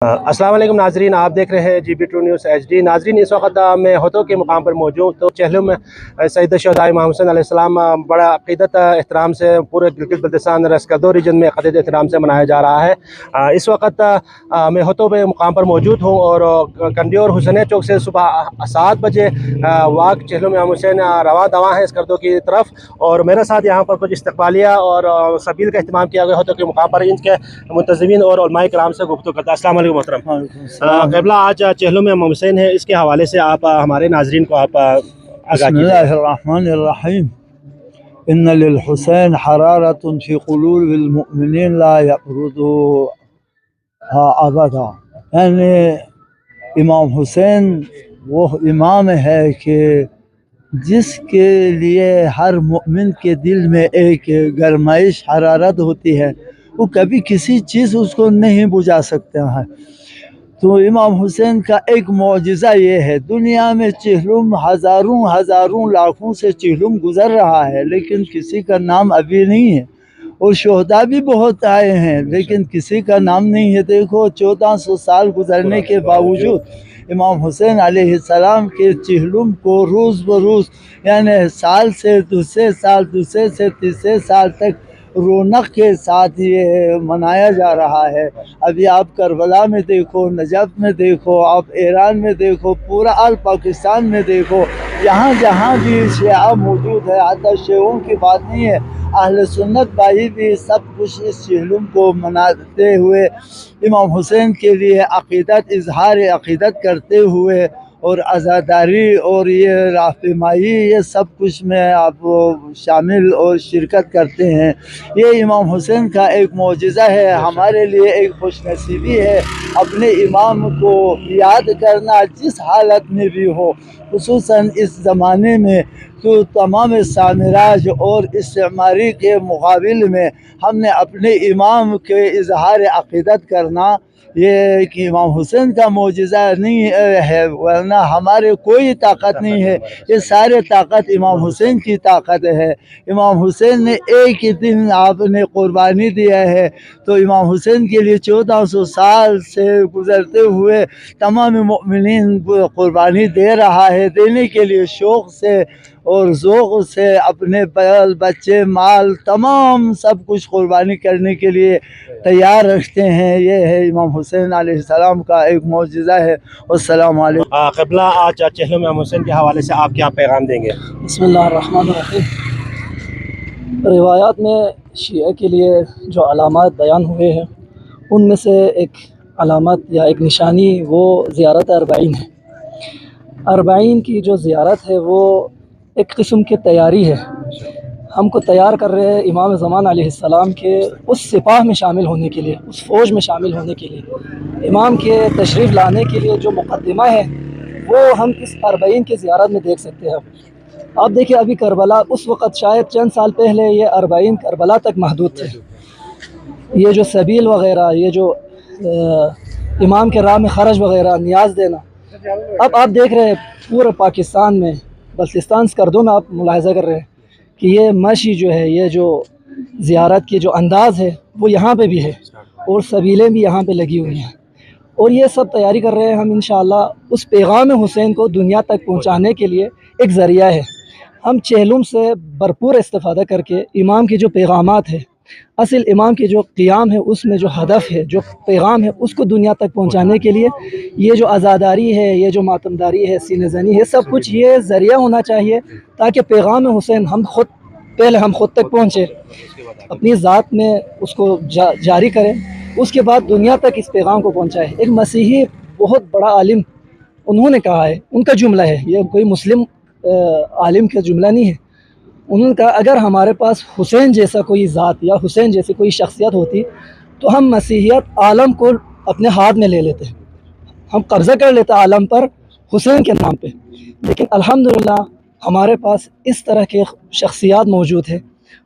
अस्सलाम वालेकुम नाजरीन, आप देख रहे हैं GB2 न्यूज़ HD। नाजरीन, इस वक्त मैं होतो के मुकाम पर मौजूद तो चहलुम में सैयद शुहदा इमाम हुसैन अलैहिस्सलाम बड़ा अक़ीदत एहतराम से पूरे गिलगित बल्तिस्तान रसकदो रीजन में अक़ीदत एहतराम से मनाया जा रहा है। इस वक्त मैं होतो के मुकाम पर मौजूद हूँ और कंडी और हुसैन चौक से सुबह 7 बजे वाक चहलुम इमाम हुसैन रवा दवा है स्कर्दो की तरफ। और मेरे साथ यहाँ पर कुछ इस्तकबालिया और सबील का अहतमाम किया गया होतो के मुकाम पर इनके मुंतज़मीन और उलमाए किराम से गुफ्तगू करता है। मोहतरम क़िबला, आज चहलुम में इमाम हुसैन है, इसके हवाले से आप हमारे नाजरीन को आप आगाह कीजिए। इन्ना लिल हुसैन हरारतुन फी क़ुलूबिल मुमिनीन ला यबरुदु अबदा। यानी इमाम हुसैन वो इमाम है कि जिसके लिए हर मुमिन के दिल में एक गरमाइश हरारत होती है, वो कभी किसी चीज़ उसको नहीं बुझा सकते हैं। तो इमाम हुसैन का एक मौजिज़ा ये है, दुनिया में चहलुम हज़ारों लाखों से चहलुम गुज़र रहा है, लेकिन किसी का नाम अभी नहीं है। और शोहदा भी बहुत आए हैं, लेकिन किसी का नाम नहीं है। देखो 1400 साल गुजरने के बावजूद इमाम हुसैन अलैहिस्सलाम के चहलुम को रोज़ बरोज़ यानी साल से दूसरे साल, दूसरे से तीसरे साल तक रौनक के साथ ये मनाया जा रहा है। अभी आप करबला में देखो, नजफ़ में देखो, आप ईरान में देखो, पूरा आल पाकिस्तान में देखो, यहाँ जहाँ भी शिया मौजूद है, आता शियों की बात नहीं है, अहले सुन्नत भाई भी सब कुछ इस चहलुम को मनाते हुए इमाम हुसैन के लिए अक़ीदत इजहार अक़ीदत करते हुए और आज़ादारी और ये रहनुमाई ये सब कुछ में आप शामिल और शिरकत करते हैं। ये इमाम हुसैन का एक मौजिज़ा है, हमारे लिए एक खुशनसीबी है अपने इमाम को याद करना जिस हालत में भी हो। खुसूसन इस ज़माने में तो तमाम साम्राज्य और इस्तेमारी के मुकाबिल में हमने अपने इमाम के इजहार अक़ीदत करना ये कि इमाम हुसैन का मौजिज़ा नहीं है, वरना हमारे कोई ताकत नहीं है। ये सारे ताकत इमाम हुसैन की ताकत है। इमाम हुसैन ने एक ही दिन आपने कुर्बानी दिया है, तो इमाम हुसैन के लिए 1400 साल से गुज़रते हुए तमाम मोमिनीन कुर्बानी दे रहा है, देने के लिए शौक़ से और ज़ौक़ से अपने बैल बच्चे माल तमाम सब कुछ कुर्बानी करने के लिए तैयार रखते हैं। ये है इमाम हुसैन अलैहिस्सलाम का एक मौजिज़ा है। अस्सलाम वालेकुम। क़िबला, आज चहलुम इमाम हुसैन के हवाले से आप क्या पैगाम देंगे? बिस्मिल्लाहिर्रहमानिर्रहीम। रिवायात में शिया के लिए जो अलामात बयान हुए हैं, उनमें से एक अलामत या एक निशानी वो ज़ियारत अरबाईन है। अरबाईन की जो ज़ियारत है वो एक किस्म की तैयारी है, हमको तैयार कर रहे हैं इमाम ज़मान अलैहिस्सलाम के उस सिपाह में शामिल होने के लिए, उस फ़ौज में शामिल होने के लिए, इमाम के तशरीफ़ लाने के लिए जो मुक़द्दिमा है वो हम इस अरबाईन की ज़ियारत में देख सकते हैं। आप देखिए, अभी करबला उस वक़्त शायद चंद साल पहले ये अरबाईन करबला तक महदूद थे। ये जो सबील वग़ैरह, ये जो इमाम के राह में ख़र्ज वग़ैरह, नियाज़ देना, अब आप देख रहे हैं पूरे पाकिस्तान में, बल्तिस्तान स्कर्दो में आप मुलाहिज़ा कर रहे हैं कि ये मशी जो है, ये जो ज़ियारत की जो अंदाज़ है वो यहाँ पे भी है और सबीलें भी यहाँ पे लगी हुई हैं। और ये सब तैयारी कर रहे हैं हम इंशाअल्लाह उस पैगाम हुसैन को दुनिया तक पहुँचाने के लिए एक ज़रिया है। हम चहलुम से भरपूर इस्तेफ़ादा करके इमाम के जो पैगामात है, असल इमाम के जो क़ियाम है, उसमें जो हदफ है, जो पैगाम है, उसको दुनिया तक पहुंचाने के लिए ये जो आज़ादारी है, ये जो मातमदारी है, सीने ज़नी है, सब कुछ ये ज़रिया होना चाहिए ताकि पैगाम हुसैन हम खुद तक पहुँचे, अपनी ज़ात में उसको जारी करें, उसके बाद दुनिया तक इस पैगाम को पहुँचाए। एक मसीही बहुत बड़ा आलिम उन्होंने कहा है, उनका जुमला है, ये कोई मुस्लिम आलिम का जुमला नहीं है। उन्होंने कहा, अगर हमारे पास हुसैन जैसा कोई ज़ात या हुसैन जैसी कोई शख्सियत होती तो हम मसीहियत आलम को अपने हाथ में ले लेते, हम कब्ज़ा कर लेते आलम पर हुसैन के नाम पे। लेकिन अल्हम्दुलिल्लाह हमारे पास इस तरह के शख्सियत मौजूद है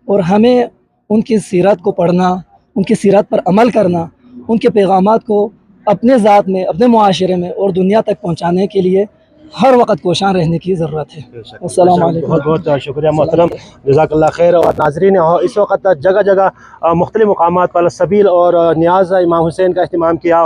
और हमें उनकी सीरत को पढ़ना, उनकी सीरत पर अमल करना, उनके पैगामात को अपने ज़ात में, अपने मुआशरे में और दुनिया तक पहुँचाने के लिए हर वक्त कोशां रहने की ज़रूरत है। अस्सलाम वालेकुम। बहुत बहुत शुक्रिया मोहतरम, जज़ाकल्लाह खैर। और नाज़रीन, इस वक्त जगह जगह मुख्तलिफ़ मकामात पर सबील और नियाज़ इमाम हुसैन का अहतमाम किया